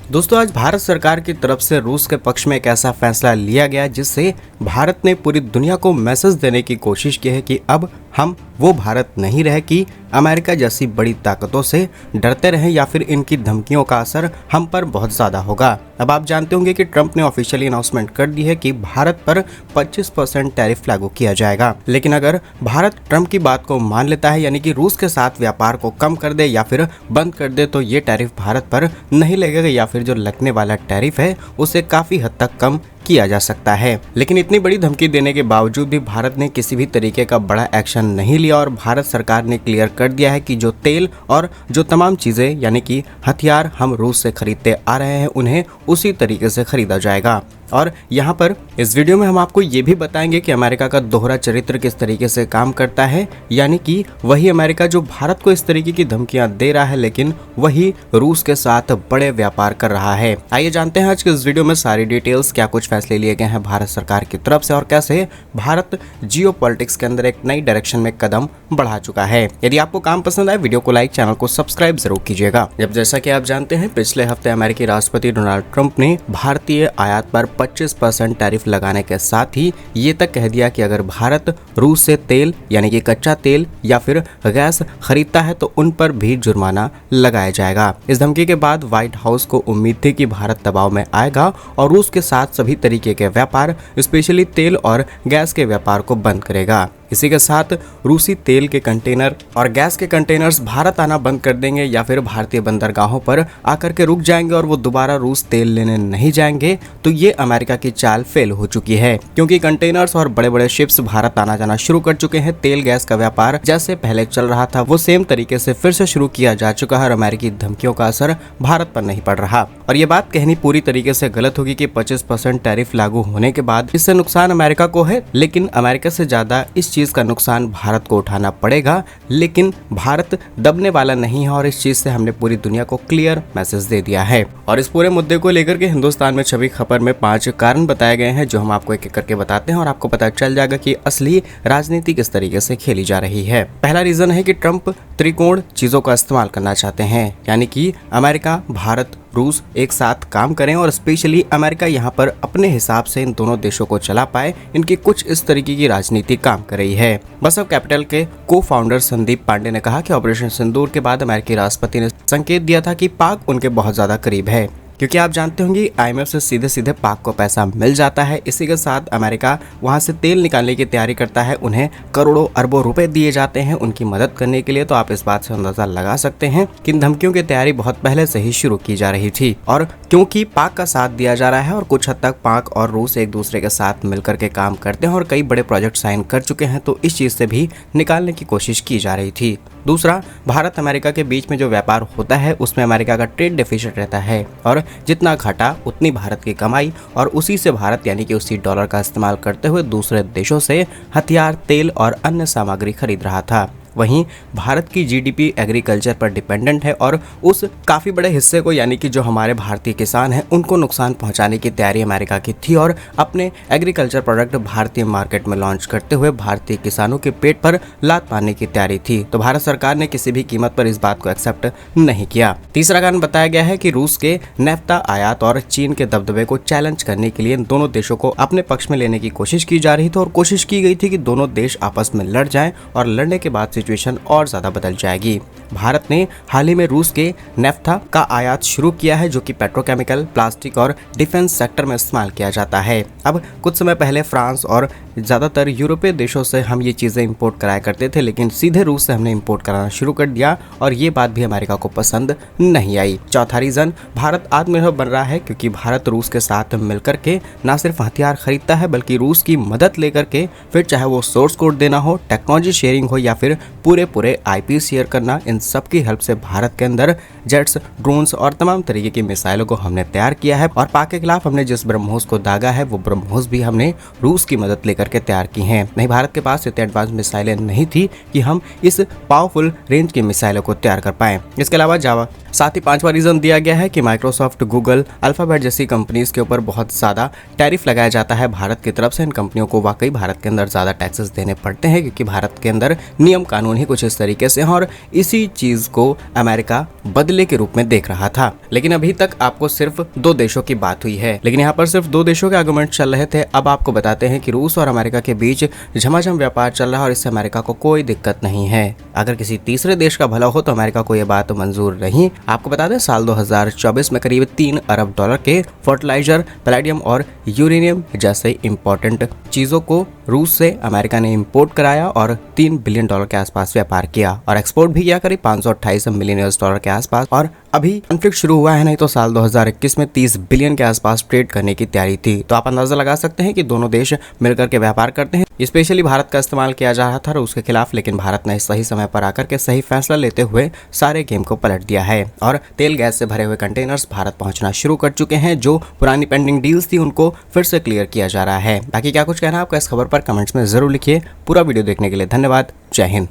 दोस्तों, आज भारत सरकार की तरफ से रूस के पक्ष में एक ऐसा फैसला लिया गया जिससे भारत ने पूरी दुनिया को मैसेज देने की कोशिश की है कि अब हम वो भारत नहीं रहे कि अमेरिका जैसी बड़ी ताकतों से डरते रहें या फिर इनकी धमकियों का असर हम पर बहुत ज़्यादा होगा। अब आप जानते होंगे कि ट्रंप ने ऑफिशियली अनाउंसमेंट कर दी है कि भारत पर 25% टैरिफ लागू किया जाएगा। लेकिन अगर भारत ट्रंप की बात को मान लेता है, यानी कि रूस के साथ व्यापार को कम कर दे या फिर बंद कर दे, तो ये टैरिफ भारत पर नहीं लगेगा या फिर जो लगने वाला टैरिफ है उसे काफ़ी हद तक कम किया जा सकता है। लेकिन इतनी बड़ी धमकी देने के बावजूद भी भारत ने किसी भी तरीके का बड़ा एक्शन नहीं लिया और भारत सरकार ने क्लियर कर दिया है कि जो तेल और जो तमाम चीज़ें यानी कि हथियार हम रूस से खरीदते आ रहे हैं उन्हें उसी तरीके से खरीदा जाएगा। और यहाँ पर इस वीडियो में हम आपको ये भी बताएंगे कि अमेरिका का दोहरा चरित्र किस तरीके से काम करता है, यानी कि वही अमेरिका जो भारत को इस तरीके की धमकियां दे रहा है लेकिन वही रूस के साथ बड़े व्यापार कर रहा है। आइए जानते हैं आज के इस वीडियो में सारी डिटेल्स, क्या कुछ फैसले लिए गए हैं भारत सरकार की तरफ से और कैसे भारत जियोपॉलिटिक्स के अंदर एक नई डायरेक्शन में कदम बढ़ा चुका है। यदि आपको काम पसंद आए वीडियो को लाइक, चैनल को सब्सक्राइब जरूर कीजिएगा। जब जैसा कि आप जानते हैं पिछले हफ्ते अमेरिकी राष्ट्रपति डोनाल्ड ट्रंप ने भारतीय आयात पर 25% टैरिफ लगाने के साथ ही ये तक कह दिया कि अगर भारत रूस से तेल यानी कि कच्चा तेल या फिर गैस खरीदता है तो उन पर भी जुर्माना लगाया जाएगा। इस धमकी के बाद व्हाइट हाउस को उम्मीद थी कि भारत दबाव में आएगा और रूस के साथ सभी तरीके के व्यापार, स्पेशली तेल और गैस के व्यापार को बंद करेगा। इसी के साथ रूसी तेल के कंटेनर और गैस के कंटेनर्स भारत आना बंद कर देंगे या फिर भारतीय बंदरगाहों पर आकर के रुक जाएंगे और वो दोबारा रूस तेल लेने नहीं जाएंगे। तो ये अमेरिका की चाल फेल हो चुकी है, क्योंकि कंटेनर्स और बड़े बड़े शिप्स भारत आना जाना शुरू कर चुके हैं। तेल गैस का व्यापार जैसे पहले चल रहा था वो सेम तरीके से फिर से शुरू किया जा चुका है और अमेरिकी धमकियों का असर भारत पर नहीं पड़ रहा। और ये बात कहनी पूरी तरीके से गलत होगी कि 25% टैरिफ लागू होने के बाद इससे नुकसान अमेरिका को है, लेकिन अमेरिका से ज्यादा इस चीज का नुकसान भारत को उठाना पड़ेगा। लेकिन भारत दबने वाला नहीं है और इस चीज से हमने पूरी दुनिया को क्लियर मैसेज दे दिया है। और इस पूरे मुद्दे को लेकर के हिंदुस्तान में छवि खबर में 5 कारण बताए गए हैं जो हम आपको एक एक करके बताते हैं और आपको पता चल जाएगा कि असली राजनीति किस तरीके से खेली जा रही है। पहला रीजन है कि ट्रंप त्रिकोण चीजों का इस्तेमाल करना चाहते हैं, यानी कि अमेरिका, भारत, रूस एक साथ काम करें और स्पेशली अमेरिका यहाँ पर अपने हिसाब से इन दोनों देशों को चला पाए। इनकी कुछ इस तरीके की राजनीति काम कर रही है। बसव कैपिटल के को फाउंडर संदीप पांडे ने कहा कि ऑपरेशन सिंदूर के बाद अमेरिकी राष्ट्रपति ने संकेत दिया था कि पाक उनके बहुत ज्यादा करीब है, क्योंकि आप जानते होंगे IMF से सीधे सीधे पाक को पैसा मिल जाता है। इसी के साथ अमेरिका वहां से तेल निकालने की तैयारी करता है, उन्हें करोड़ों अरबों रुपए दिए जाते हैं उनकी मदद करने के लिए। तो आप इस बात से अंदाजा लगा सकते हैं कि इन धमकियों की तैयारी बहुत पहले से ही शुरू की जा रही थी। और क्योंकि पाक का साथ दिया जा रहा है और कुछ हद तक पाक और रूस एक दूसरे के साथ मिलकर के काम करते हैं और कई बड़े प्रोजेक्ट साइन कर चुके हैं, तो इस चीज से भी निकालने की कोशिश की जा रही थी। दूसरा, भारत अमेरिका के बीच में जो व्यापार होता है उसमें अमेरिका का ट्रेड डेफिसिट रहता है और जितना घटा उतनी भारत की कमाई, और उसी से भारत यानी कि उसी डॉलर का इस्तेमाल करते हुए दूसरे देशों से हथियार, तेल और अन्य सामग्री खरीद रहा था। वहीं भारत की GDP एग्रीकल्चर पर डिपेंडेंट है और उस काफ़ी बड़े हिस्से को यानी कि जो हमारे भारतीय किसान हैं उनको नुकसान पहुंचाने की तैयारी अमेरिका की थी और अपने एग्रीकल्चर प्रोडक्ट भारतीय मार्केट में लॉन्च करते हुए भारतीय किसानों के पेट पर लात मारने की तैयारी थी। तो भारत सरकार ने किसी भी कीमत पर इस बात को एक्सेप्ट नहीं किया। तीसरा कारण बताया गया है कि रूस के नेफ्ता आयात और चीन के दबदबे को चैलेंज करने के लिए दोनों देशों को अपने पक्ष में लेने की कोशिश की जा रही थी और कोशिश की गई थी कि दोनों देश आपस में लड़ जाएं और लड़ने के बाद सिचुएशन और ज्यादा बदल जाएगी। भारत ने हाल ही में रूस के नेफ्था का आयात शुरू किया है जो कि पेट्रोकेमिकल, प्लास्टिक और डिफेंस सेक्टर में इस्तेमाल किया जाता है। अब कुछ समय पहले फ्रांस और ज़्यादातर यूरोपीय देशों से हम ये चीज़ें इंपोर्ट कराया करते थे, लेकिन सीधे रूस से हमने इंपोर्ट कराना शुरू कर दिया और ये बात भी अमेरिका को पसंद नहीं आई। चौथा रीज़न, भारत आत्मनिर्भर बन रहा है क्योंकि भारत रूस के साथ मिलकर के ना सिर्फ हथियार खरीदता है बल्कि रूस की मदद लेकर के, फिर चाहे वो सोर्स कोड देना हो, टेक्नोलॉजी शेयरिंग हो या फिर पूरे IP शेयर करना, इन सब की हेल्प से भारत के अंदर जेट्स, ड्रोन्स और तमाम तरीके की मिसाइलों को हमने तैयार किया है। और पाक के खिलाफ हमने जिस ब्रह्मोस को दागा है वो ब्रह्मोस भी हमने रूस की मदद लेकर करके तैयार की हैं। नहीं, भारत के पास इतने एडवांस मिसाइलें नहीं थी कि हम इस पावरफुल रेंज की मिसाइलों को तैयार कर पाएं। इसके अलावा जावा साथ ही पांचवा रीजन दिया गया है कि माइक्रोसॉफ्ट, गूगल, अल्फाबेट जैसी कंपनीज के ऊपर बहुत ज़्यादा टैरिफ लगाया जाता है भारत की तरफ से। इन कंपनियों को वाकई भारत के अंदर ज़्यादा टैक्सेस देने पड़ते हैं क्योंकि भारत के अंदर नियम कानून ही कुछ इस तरीके से हैं और इसी चीज़ को अमेरिका बदले के रूप में देख रहा था। लेकिन अभी तक आपको सिर्फ दो देशों की बात हुई है, लेकिन यहाँ पर सिर्फ दो देशों के आर्गुमेंट चल रहे थे। अब आपको बताते हैं कि रूस और अमेरिका के बीच झमाझम व्यापार चल रहा है और इससे अमेरिका को कोई दिक्कत नहीं है। अगर किसी तीसरे देश का भला हो तो अमेरिका को यह बात मंजूर नहीं। आपको बता दें, साल 2024 में करीब $3 अरब के फर्टिलाइजर, पैलेडियम और यूरेनियम जैसे इंपॉर्टेंट चीजों को रूस से अमेरिका ने इंपोर्ट कराया और $3 बिलियन के आसपास व्यापार किया और एक्सपोर्ट भी किया करीब $528 मिलियन के आसपास। और अभी कॉन्फ्लिक्ट शुरू हुआ है, नहीं तो साल 2021 में 30 बिलियन के आसपास ट्रेड करने की तैयारी थी। तो आप अंदाजा लगा सकते हैं कि दोनों देश मिलकर के व्यापार करते हैं। स्पेशली भारत का इस्तेमाल किया जा रहा था रूस के खिलाफ, लेकिन भारत ने सही समय पर आकर के सही फैसला लेते हुए सारे गेम को पलट दिया है और तेल गैस से भरे हुए कंटेनर्स भारत पहुंचना शुरू कर चुके हैं। जो पुरानी पेंडिंग डील्स थी उनको फिर से क्लियर किया जा रहा है। बाकी क्या कुछ कहना है आपका इस खबर पर कमेंट्स में जरूर लिखिए। पूरा वीडियो देखने के लिए धन्यवाद। जय हिंद।